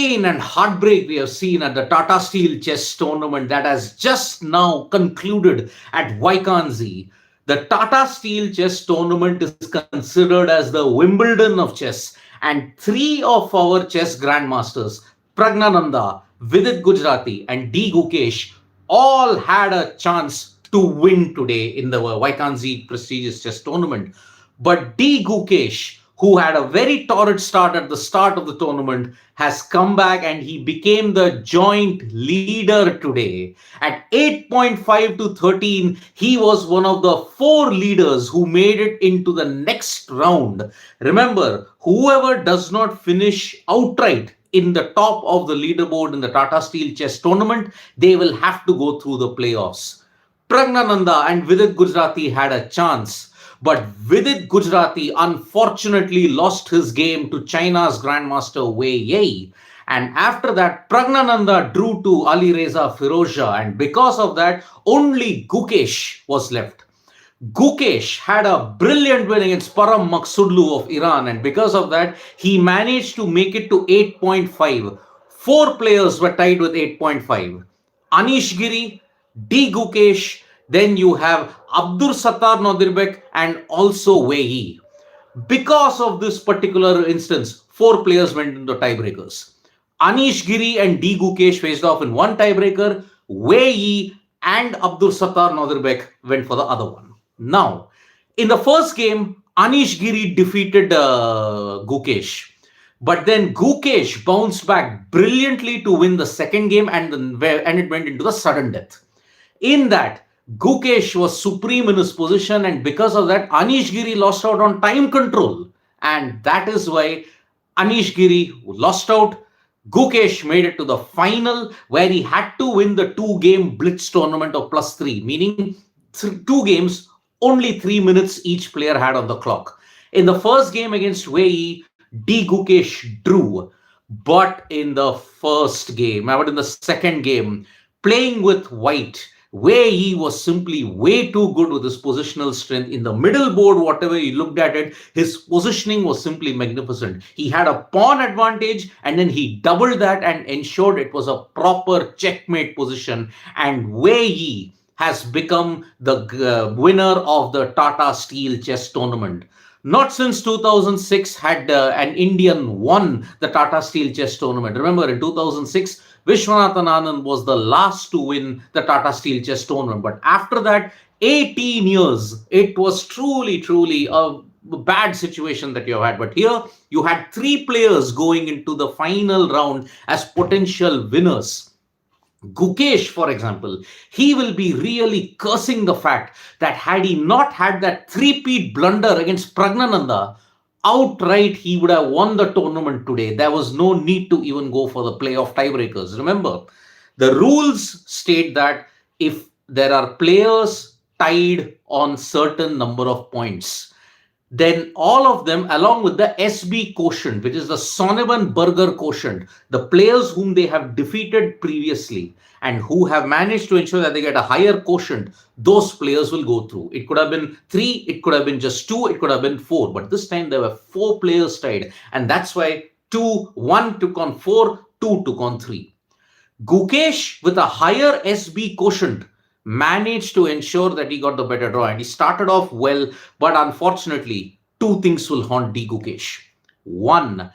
pain and heartbreak we have seen at the Tata Steel Chess tournament that has just now concluded at Vaikanzi. The Tata Steel Chess tournament is considered as the Wimbledon of chess, and three of our chess grandmasters, Praggnanandhaa, Vidit Gujrati, and D. Gukesh, all had a chance to win today in the Vaikanzi prestigious chess tournament. But D. Gukesh, who had a very torrid start at the start of the tournament, has come back and he became the joint leader today. At 8.5 to 13, he was one of the four leaders who made it into the next round. Remember, whoever does not finish outright in the top of the leaderboard in the Tata Steel Chess tournament, they will have to go through the playoffs. Praggnanandhaa and Vidit Gujrati had a chance. But Vidit Gujrati unfortunately lost his game to China's Grandmaster Wei Yi. And after that, Praggnanandhaa drew to Ali Reza Firozshah. And because of that, only Gukesh was left. Gukesh had a brilliant win against Param Maksudlu of Iran. And because of that, he managed to make it to 8.5. Four players were tied with 8.5. Anish Giri, D. Gukesh, then you have Abdur Sattar Nodirbek and also Wei Yi. Because of this particular instance, four players went into tiebreakers. Anish Giri and D. Gukesh faced off in one tiebreaker. Wei Yi and Abdur Sattar Nodirbek went for the other one. Now, in the first game, Anish Giri defeated Gukesh. But then Gukesh bounced back brilliantly to win the second game and it went into the sudden death. In that, Gukesh was supreme in his position, and because of that, Anish Giri lost out on time control. And that is why Anish Giri lost out. Gukesh made it to the final where he had to win the two-game blitz tournament of +3, meaning two games, only 3 minutes each player had on the clock. In the first game against Wei Yi, D. Gukesh drew. But in the second game, playing with white, Wei Yi was simply way too good with his positional strength. In the middle board, whatever you looked at it, his positioning was simply magnificent. He had a pawn advantage and then he doubled that and ensured it was a proper checkmate position. And Wei Yi has become the winner of the Tata Steel Chess tournament. Not since 2006 had an Indian won the Tata Steel Chess tournament. Remember, in 2006, Viswanathan Anand was the last to win the Tata Steel Chess tournament. But after that, 18 years, it was truly a bad situation that you had. But here, you had three players going into the final round as potential winners. Gukesh, for example, he will be really cursing the fact that had he not had that three-peat blunder against Praggnanandhaa, outright he would have won the tournament today. There was no need to even go for the playoff tiebreakers. Remember, the rules state that if there are players tied on certain number of points, then all of them, along with the SB quotient, which is the Sonnenberger quotient, the players whom they have defeated previously and who have managed to ensure that they get a higher quotient, those players will go through. It could have been 3, it could have been just 2, it could have been 4. But this time there were 4 players tied. And that's why 1 took on 4, 2 took on 3. Gukesh, with a higher SB quotient, managed to ensure that he got the better draw, and he started off well, but unfortunately, 2 things will haunt D. Gukesh. 1,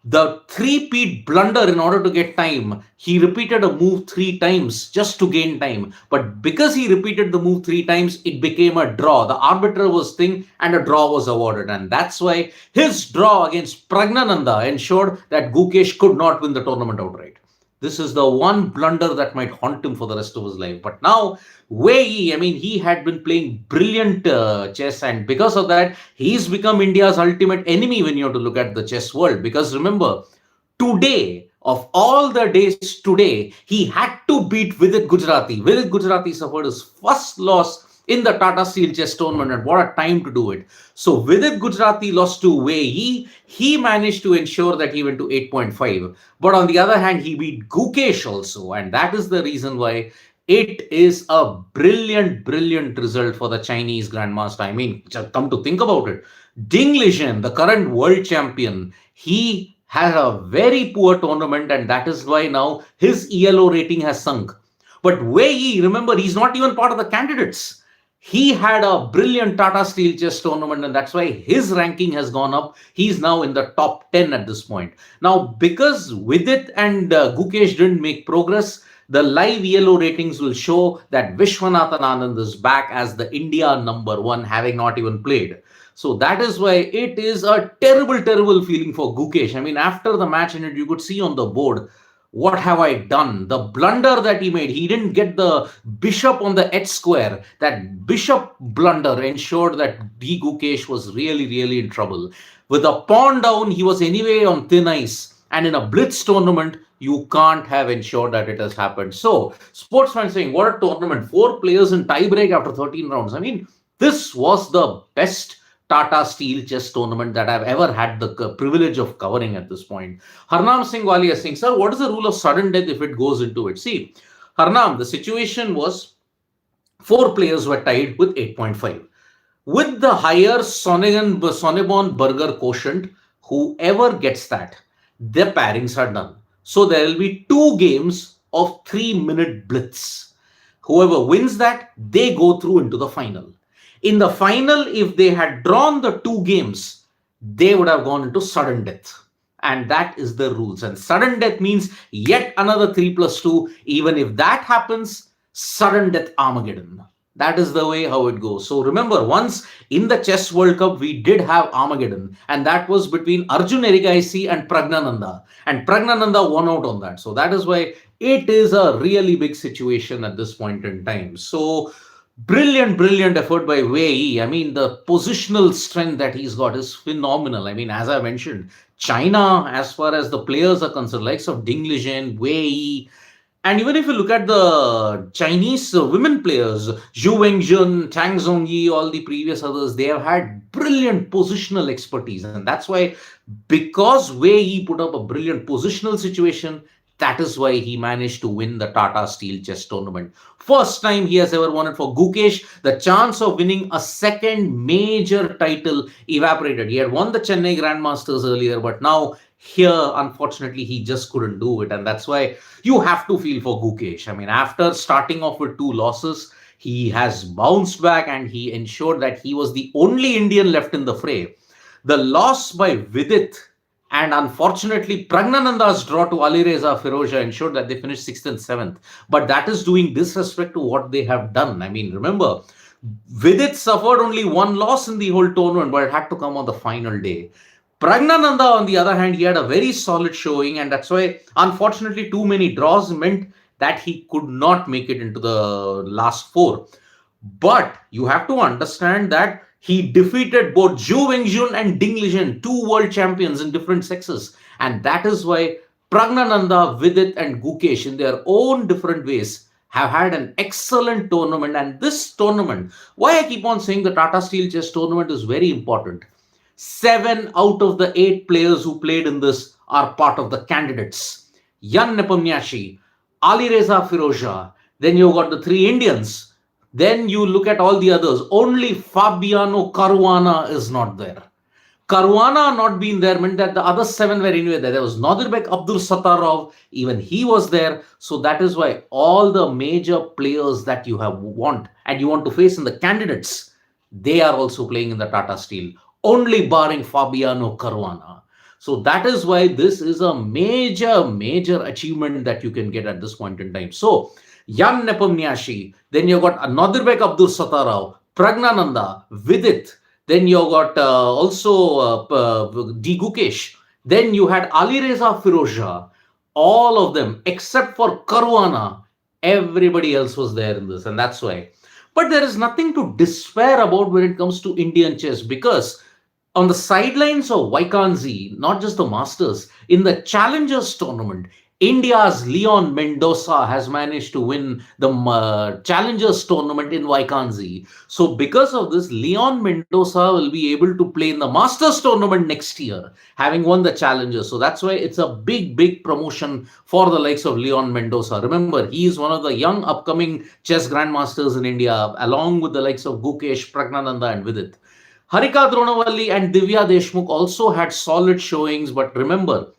the three-peat blunder. In order to get time, he repeated a move 3 times just to gain time. But because he repeated the move 3 times, it became a draw. The arbiter was thing and a draw was awarded. And that's why his draw against Praggnanandhaa ensured that Gukesh could not win the tournament outright. This is the one blunder that might haunt him for the rest of his life. But now, Wei Yi, he had been playing brilliant chess, and because of that, he's become India's ultimate enemy when you have to look at the chess world. Because remember, today, of all the days today, he had to beat Vidit Gujrati. Vidit Gujrati suffered his first loss in the Tata Steel Chess tournament, and what a time to do it. So Vidit Gujrati lost to Wei Yi. He managed to ensure that he went to 8.5. But on the other hand, he beat Gukesh also, and that is the reason why it is a brilliant result for the Chinese Grandmaster. Just come to think about it, Ding Lijian, the current world champion, he had a very poor tournament, and that is why now his ELO rating has sunk. But Wei Yi, remember, he's not even part of the candidates. He had a brilliant Tata Steel Chess tournament, and that's why his ranking has gone up. He's now in the top 10 at this point. Now, because Vidit and Gukesh didn't make progress, the live ELO ratings will show that Vishwanathan Anand is back as the India number one, having not even played. So that is why it is a terrible, terrible feeling for Gukesh. I mean, after the match, and you could see on the board, what have I done? The blunder that he made, he didn't get the bishop on the H square. That bishop blunder ensured that D. Gukesh was really, really in trouble. With a pawn down, he was anyway on thin ice. And in a blitz tournament, you can't have ensured that it has happened. So, sportsman saying, what a tournament. 4 players in tiebreak after 13 rounds. I mean, this was the best Tata Steel Chess tournament that I've ever had the privilege of covering at this point. Harnam Singh Walia saying, sir, what is the rule of sudden death if it goes into it? See, Harnam, the situation was 4 players were tied with 8.5. With the higher Sonneborn Burger quotient, whoever gets that, the pairings are done. So there will be 2 games of 3-minute blitz. Whoever wins that, they go through into the final. In the final, if they had drawn the 2 games, they would have gone into sudden death. And that is the rules. And sudden death means yet another 3+2. Even if that happens, sudden death Armageddon. That is the way how it goes. So remember, once in the Chess World Cup, we did have Armageddon. And that was between Arjun Erigaisi and Praggnanandhaa. And Praggnanandhaa won out on that. So that is why it is a really big situation at this point in time. So brilliant, brilliant effort by Wei Yi. I mean, the positional strength that he's got is phenomenal. I mean, as I mentioned, China, as far as the players are concerned, likes of Ding Lijian, Wei Yi, and even if you look at the Chinese women players, Zhu Wengjun, Tang Zhongyi, all the previous others, they have had brilliant positional expertise. And that's why, because Wei Yi put up a brilliant positional situation, that is why he managed to win the Tata Steel Chess tournament. First time he has ever won it for Gukesh. The chance of winning a second major title evaporated. He had won the Chennai Grandmasters earlier, but now here, unfortunately, he just couldn't do it. And that's why you have to feel for Gukesh. I mean, after starting off with 2 losses, he has bounced back and he ensured that he was the only Indian left in the fray. The loss by Vidit and unfortunately, Praggnanandha's draw to Alireza Firouzja ensured that they finished 6th and 7th. But that is doing disrespect to what they have done. I mean, remember, Vidit suffered only 1 loss in the whole tournament, but it had to come on the final day. Praggnanandhaa, on the other hand, he had a very solid showing, and that's why, unfortunately, too many draws meant that he could not make it into the last 4. But you have to understand that he defeated both Zhu Wengjun and Ding Lijian, 2 world champions in different sexes. And that is why Praggnanandhaa, Vidit, and Gukesh, in their own different ways, have had an excellent tournament. And this tournament, why I keep on saying the Tata Steel Chess tournament is very important. 7 out of the 8 players who played in this are part of the candidates. Jan Nepomniachtchi, Alireza Firouzja, then you got the 3 Indians. Then you look at all the others. Only Fabiano Caruana is not there. Caruana not being there meant that the other 7 were anyway there. There was Nadirbek Abdulsattarov, even he was there. So that is why all the major players that you have want and you want to face in the candidates, they are also playing in the Tata Steel, only barring Fabiano Caruana. So that is why this is a major, major achievement that you can get at this point in time. So Jan Nepomniachtchi, then you got Nadirbek Abdulsattarov, Praggnanandhaa, Vidit, then you got also D. Gukesh, then you had Alireza Firouzja, all of them except for Caruana, everybody else was there in this, and that's why. But there is nothing to despair about when it comes to Indian chess, because on the sidelines of Vaikanzi, not just the Masters, in the Challengers tournament, India's Leon Mendoza has managed to win the Challengers tournament in Vaikanzi. So because of this, Leon Mendoza will be able to play in the Masters tournament next year, having won the Challengers. So that's why it's a big, big promotion for the likes of Leon Mendoza. Remember, he is one of the young upcoming chess grandmasters in India, along with the likes of Gukesh, Praggnanandhaa, and Vidit. Harika Dronavalli and Divya Deshmukh also had solid showings, but remember,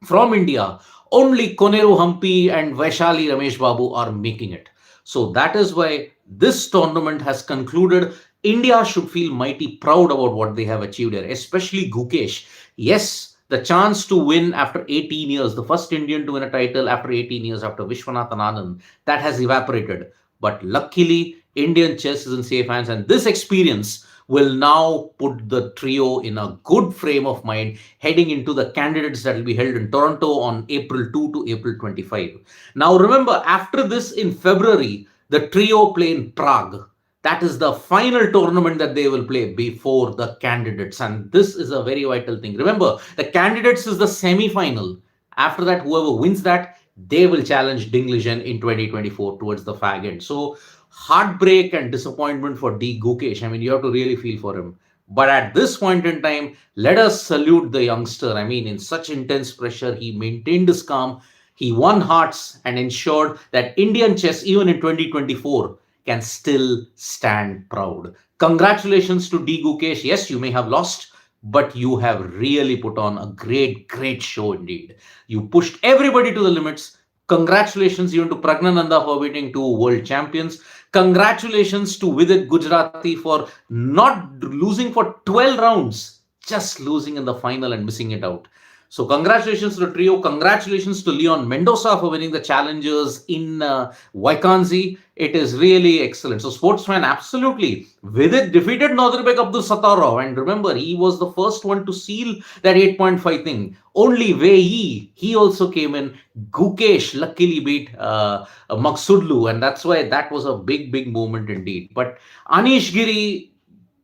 from India, only Koneru Hampi and Vaishali Ramesh Babu are making it. So that is why this tournament has concluded. India should feel mighty proud about what they have achieved here, especially Gukesh. Yes, the chance to win after 18 years, the first Indian to win a title after 18 years after Vishwanathan Anand, that has evaporated. But luckily, Indian chess is in safe hands, and this experience will now put the trio in a good frame of mind heading into the candidates that will be held in Toronto on April 2 to April 25. Now, remember, after this in February, the trio play in Prague. That is the final tournament that they will play before the candidates. And this is a very vital thing. Remember, the candidates is the semi final. After that, whoever wins that, they will challenge Dinglish in 2024 towards the fag end. So, heartbreak and disappointment for D. Gukesh. I mean, you have to really feel for him. But at this point in time, let us salute the youngster. I mean, in such intense pressure, he maintained his calm. He won hearts and ensured that Indian chess, even in 2024, can still stand proud. Congratulations to D. Gukesh. Yes, you may have lost, but you have really put on a great, great show indeed. You pushed everybody to the limits. Congratulations even to Praggnanandhaa for beating two world champions. Congratulations to Vidit Gujarati for not losing for 12 rounds, just losing in the final and missing it out. So congratulations to the trio. Congratulations to Leon Mendoza for winning the challengers in Vaikanzi. It is really excellent. So sportsman, absolutely. Vidit defeated Nadirbek Abdul Sattarov. And remember, he was the first one to seal that 8-point thing. Only Wei Yi, he also came in. Gukesh luckily beat Maksudlu. And that's why that was a big, big moment indeed. But Anish Giri,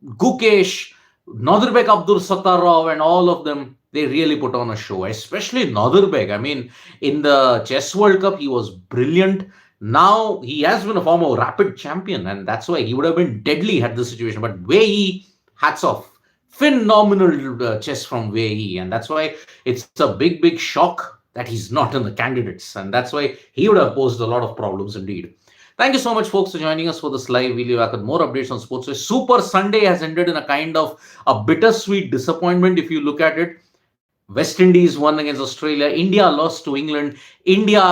Gukesh, Nadirbek Abdul Sattarov and all of them, they really put on a show, especially Nadirbek. I mean, in the Chess World Cup, he was brilliant. Now, he has been a former rapid champion, and that's why he would have been deadly had this situation. But Wei, hats off. Phenomenal chess from Wei, and that's why it's a big, big shock that he's not in the candidates. And that's why he would have posed a lot of problems indeed. Thank you so much, folks, for joining us for this live. We'll be back with more updates on sports. Super Sunday has ended in a kind of a bittersweet disappointment if you look at it. West Indies won against Australia. India lost to England. India,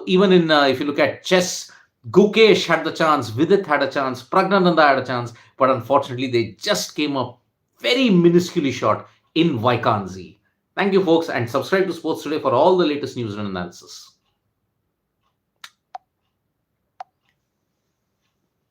even in, if you look at chess, Gukesh had the chance, Vidit had a chance, Praggnanandhaa had a chance, but unfortunately they just came up very minusculely short in Vaikanzi. Thank you, folks, and subscribe to Sports Today for all the latest news and analysis.